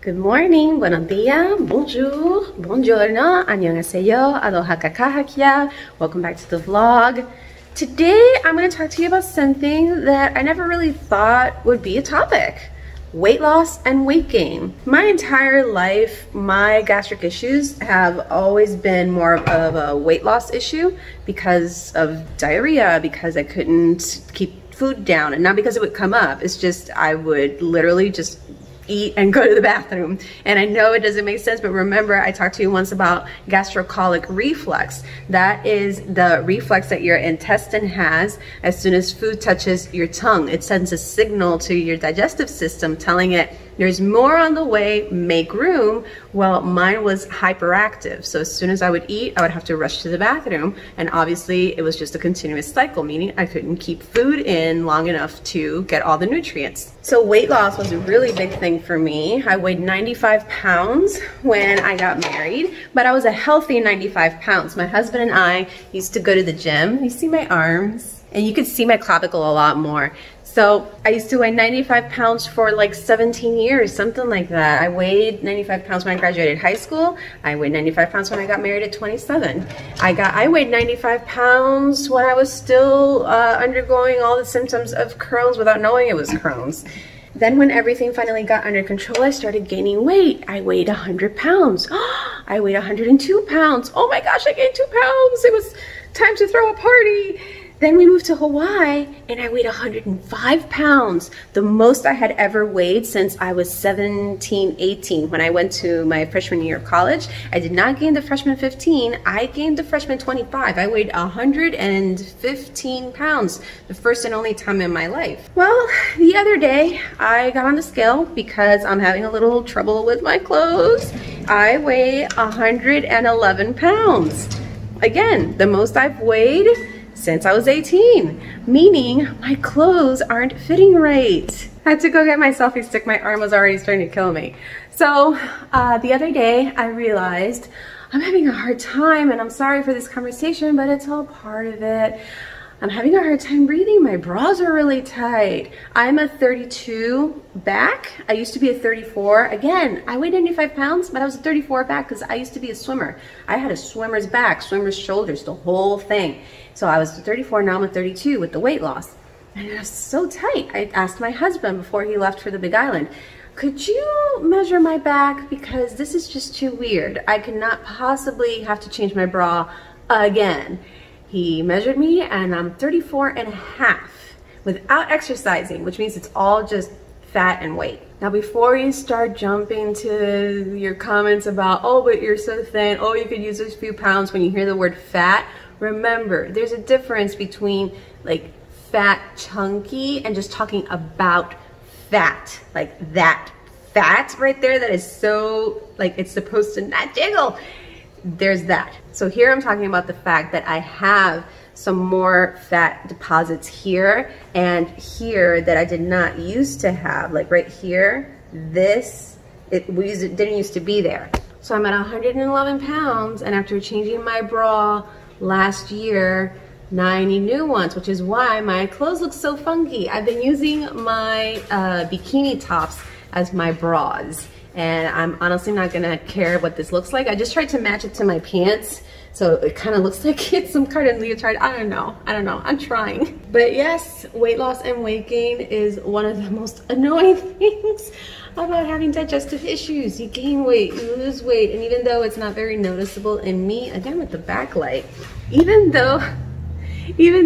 Good morning, buenos dias, bonjour, buongiorno, annyeonghaseyo, aloha kakahakya. Welcome back to the vlog. Today I'm going to talk to you about something that I never really thought would be a topic. Weight loss and weight gain. My entire life, my gastric issues have always been more of a weight loss issue because of diarrhea, because I couldn't keep food down, and not because it would come up. It's just I would literally just eat and go to the bathroom. And I know it doesn't make sense, but remember I talked to you once about gastrocolic reflux. That is the reflex that your intestine has as soon as food touches your tongue. It sends a signal to your digestive system telling it there's more on the way, make room. Well, mine was hyperactive. So as soon as I would eat, I would have to rush to the bathroom. And obviously it was just a continuous cycle, meaning I couldn't keep food in long enough to get all the nutrients. So weight loss was a really big thing for me. I weighed 95 pounds when I got married, but I was a healthy 95 pounds. My husband and I used to go to the gym. You see my arms? And you could see my clavicle a lot more. So I used to weigh 95 pounds for like 17 years, something like that. I weighed 95 pounds when I graduated high school. I weighed 95 pounds when I got married at 27. I weighed 95 pounds when I was still undergoing all the symptoms of Crohn's without knowing it was Crohn's. Then when everything finally got under control, I started gaining weight. I weighed 100 pounds. I weighed 102 pounds. Oh my gosh, I gained 2 pounds. It was time to throw a party. Then we moved to Hawaii and I weighed 105 pounds, the most I had ever weighed since I was 17, 18. When I went to my freshman year of college, I did not gain the freshman 15, I gained the freshman 25. I weighed 115 pounds, the first and only time in my life. Well, the other day I got on the scale because I'm having a little trouble with my clothes. I weigh 111 pounds. Again, the most I've weighed since I was 18, meaning my clothes aren't fitting right. I had to go get my selfie stick. My arm was already starting to kill me. So the other day I realized I'm having a hard time, and I'm sorry for this conversation, but it's all part of it. I'm having a hard time breathing. My bras are really tight. I'm a 32 back. I used to be a 34. Again, I weighed 95 pounds, but I was a 34 back because I used to be a swimmer. I had a swimmer's back, swimmer's shoulders, the whole thing. So I was a 34, now I'm a 32 with the weight loss. And it was so tight. I asked my husband before he left for the Big Island, could you measure my back? Because this is just too weird. I cannot possibly have to change my bra again. He measured me and I'm 34 and a half without exercising, which means it's all just fat and weight. Now, before you start jumping to your comments about, oh, but you're so thin, oh, you could use those few pounds, when you hear the word fat, remember, there's a difference between like fat chunky and just talking about fat, like that fat right there that is so, like, it's supposed to not jiggle. There's that. So here I'm talking about the fact that I have some more fat deposits here and here that I did not used to have. Like right here, this, it didn't used to be there. So I'm at 111 pounds, and after changing my bra last year, 90 new ones, which is why my clothes look so funky. I've been using my bikini tops as my bras. And I'm honestly not gonna care what this looks like. I just tried to match it to my pants, so it kind of looks like it's some kind of leotard. I don't know, I'm trying. But yes, weight loss and weight gain is one of the most annoying things about having digestive issues. You gain weight, you lose weight, and even though it's not very noticeable in me, again with the backlight, even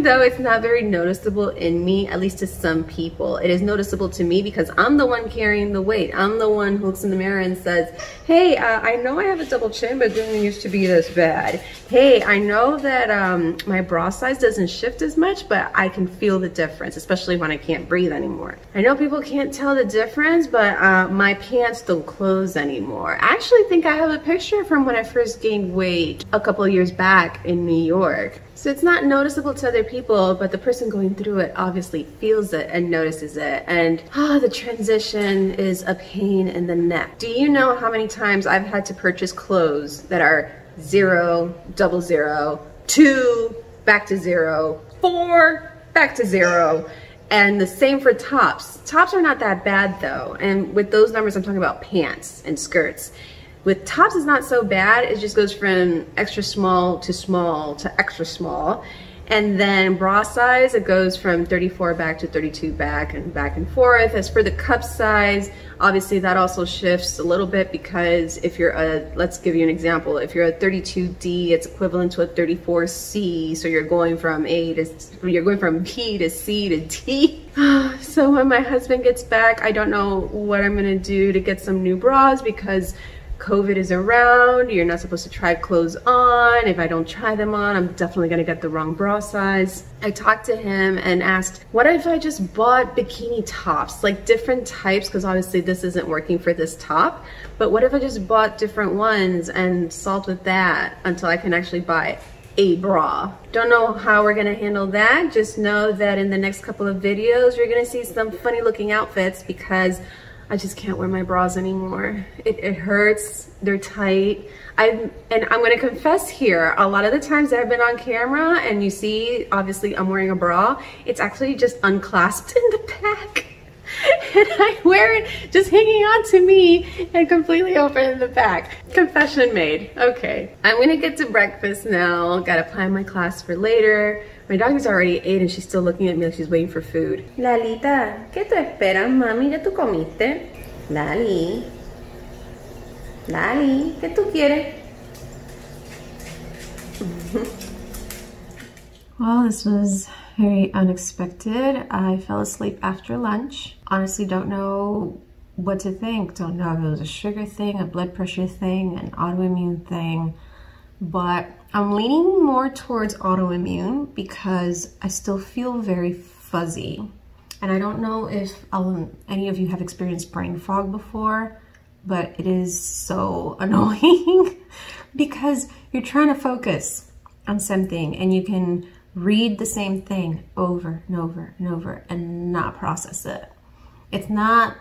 though it's not very noticeable in me, at least to some people, it is noticeable to me because I'm the one carrying the weight. I'm the one who looks in the mirror and says, hey, I know I have a double chin, but it didn't used to be this bad. Hey, I know that my bra size doesn't shift as much, but I can feel the difference, especially when I can't breathe anymore. I know people can't tell the difference, but my pants don't close anymore. I actually think I have a picture from when I first gained weight a couple of years back in New York. So it's not noticeable to other people, but the person going through it obviously feels it and notices it. And the transition is a pain in the neck. Do you know how many times I've had to purchase clothes that are 0, 00, 2, back to 0, 4, back to 0, And the same for tops. Tops are not that bad though. And with those numbers, I'm talking about pants and skirts. With tops, it's not so bad. It just goes from extra small to extra small. And then bra size, it goes from 34 back to 32 back and forth. As for the cup size, obviously that also shifts a little bit, because if you're let's give you an example. If you're a 32D, it's equivalent to a 34C. So you're going from B to C to D. So when my husband gets back, I don't know what I'm gonna do to get some new bras, because COVID is around. You're not supposed to try clothes on. If I don't try them on, I'm definitely gonna get the wrong bra size. I talked to him and asked, what if I just bought bikini tops, like different types, because obviously this isn't working for this top, but what if I just bought different ones and solved with that until I can actually buy a bra? Don't know how we're gonna handle that. Just know that in the next couple of videos, you're gonna see some funny looking outfits, because I just can't wear my bras anymore. It hurts, they're tight. And I'm gonna confess here, a lot of the times that I've been on camera and you see, obviously I'm wearing a bra, it's actually just unclasped in the back. And I wear it just hanging on to me and completely open in the back. Confession made. Okay, I'm gonna get to breakfast now. Gotta plan my class for later. My dog is already 8 and she's still looking at me like she's waiting for food. Lalita, ¿qué tú esperas, mami? ¿Ya tú comiste? Lali. Lali, ¿qué tú quieres? Well, this was very unexpected. I fell asleep after lunch. Honestly, don't know what to think. Don't know if it was a sugar thing, a blood pressure thing, an autoimmune thing, but I'm leaning more towards autoimmune because I still feel very fuzzy. And I don't know if any of you have experienced brain fog before, but it is so annoying because you're trying to focus on something and you can read the same thing over and over and over and not process it. It's not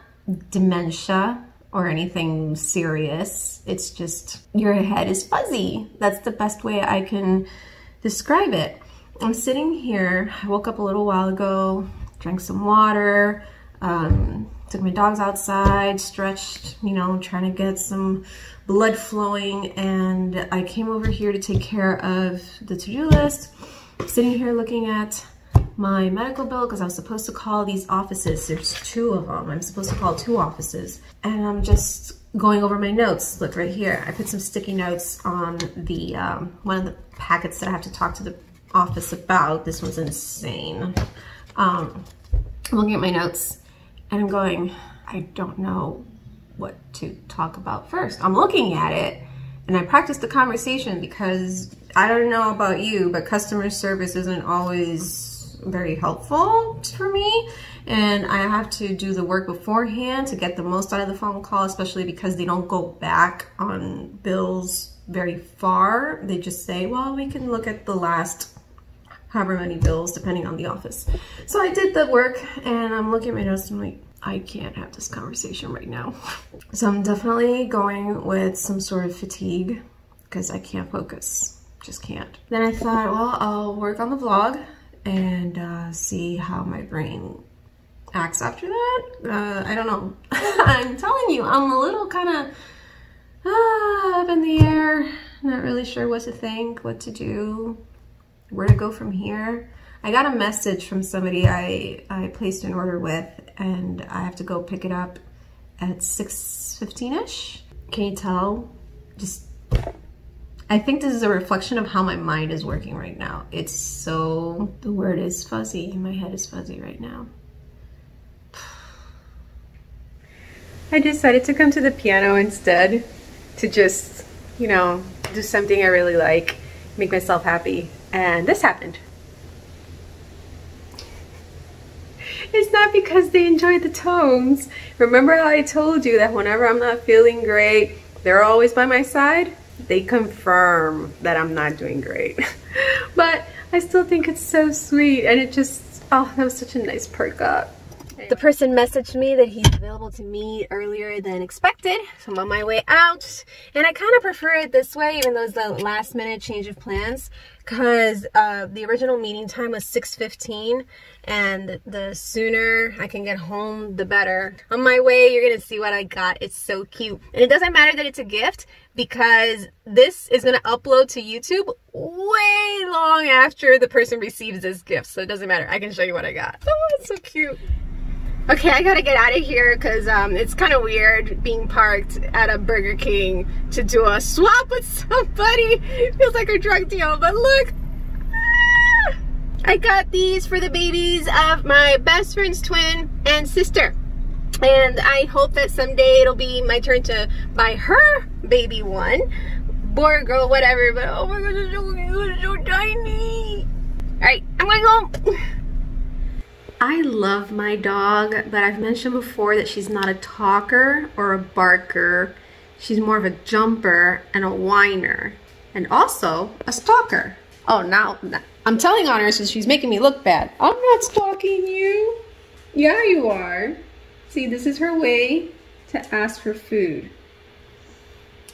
dementia or anything serious. It's just your head is fuzzy. That's the best way I can describe it. I'm sitting here, I woke up a little while ago, drank some water, took my dogs outside, stretched, you know, trying to get some blood flowing, and I came over here to take care of the to-do list. Sitting here looking at my medical bill because I was supposed to call these offices. There's 2 of them. I'm supposed to call 2 offices. And I'm just going over my notes. Look right here. I put some sticky notes on the one of the packets that I have to talk to the office about. This one's insane. I'm looking at my notes and I'm going, I don't know what to talk about first. I'm looking at it and I practiced the conversation because I don't know about you, but customer service isn't always very helpful for me, and I have to do the work beforehand to get the most out of the phone call, especially because they don't go back on bills very far. They just say, well, we can look at the last however many bills depending on the office. So I did the work and I'm looking at my notes and I'm like, I can't have this conversation right now. So I'm definitely going with some sort of fatigue because I can't focus, just can't. Then I thought, well, I'll work on the vlog and see how my brain acts after that. I don't know. I'm telling you, I'm a little kind of up in the air, not really sure what to think, what to do, where to go from here. I got a message from somebody I placed an order with, and I have to go pick it up at 6:15ish. Can you tell? I think this is a reflection of how my mind is working right now. It's so, the word is fuzzy. My head is fuzzy right now. I decided to come to the piano instead to just, you know, do something I really like, make myself happy. And this happened. It's not because they enjoyed the tones. Remember how I told you that whenever I'm not feeling great, they're always by my side? They confirm that I'm not doing great. But I still think it's so sweet, and it just, oh, that was such a nice perk up. The person messaged me that he's available to meet earlier than expected, so I'm on my way out. And I kind of prefer it this way, even though it's the last minute change of plans, because the original meeting time was 6:15, and the sooner I can get home, the better. On my way, you're gonna see what I got. It's so cute. And it doesn't matter that it's a gift, because this is gonna upload to YouTube way long after the person receives this gift, so it doesn't matter. I can show you what I got. Oh, it's so cute. Okay, I gotta get out of here because it's kind of weird being parked at a Burger King to do a swap with somebody. Feels like a drug deal, but look. Ah! I got these for the babies of my best friend's twin and sister. And I hope that someday it'll be my turn to buy her baby one. Boy or girl, whatever, but oh my gosh, it's so cute, it's so tiny. Alright, I'm going home. I love my dog, but I've mentioned before that she's not a talker or a barker. She's more of a jumper and a whiner, and also a stalker. Oh, now I'm telling on her, so she's making me look bad. I'm not stalking you. Yeah, you are. See, this is her way to ask for food.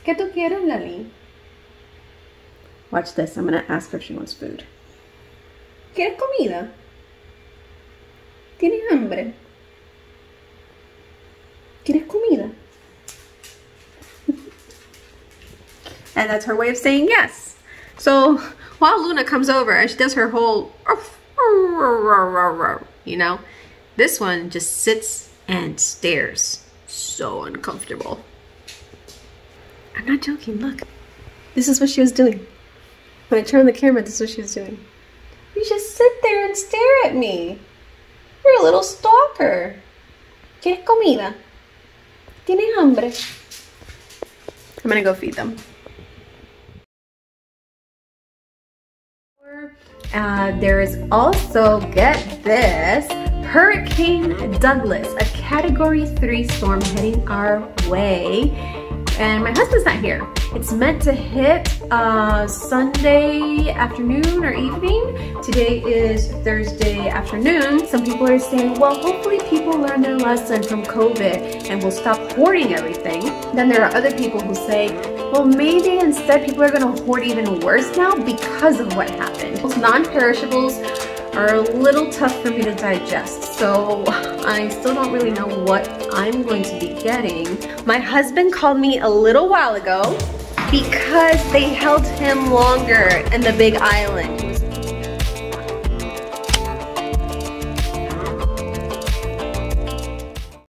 ¿Qué tú quieres, Lali? Watch this. I'm gonna ask her if she wants food. ¿Quieres comida? ¿Tienes hambre? ¿Quieres comida? And that's her way of saying yes. So while Luna comes over and she does her whole, you know, this one just sits and stares. So uncomfortable. I'm not joking, look. This is what she was doing. When I turned on the camera, this is what she was doing. You just sit there and stare at me. You're a little stalker. ¿Quieres comida? ¿Tienes hambre? I'm gonna go feed them. There is also, get this, Hurricane Douglas, a Category 3 storm heading our way. And my husband's not here. It's meant to hit Sunday afternoon or evening. Today is Thursday afternoon. Some people are saying, well, hopefully people learn their lesson from COVID and will stop hoarding everything. Then there are other people who say, well, maybe instead people are gonna hoard even worse now because of what happened. Those non-perishables are a little tough for me to digest, so I still don't really know what I'm going to be getting. My husband called me a little while ago because they held him longer in the Big Island.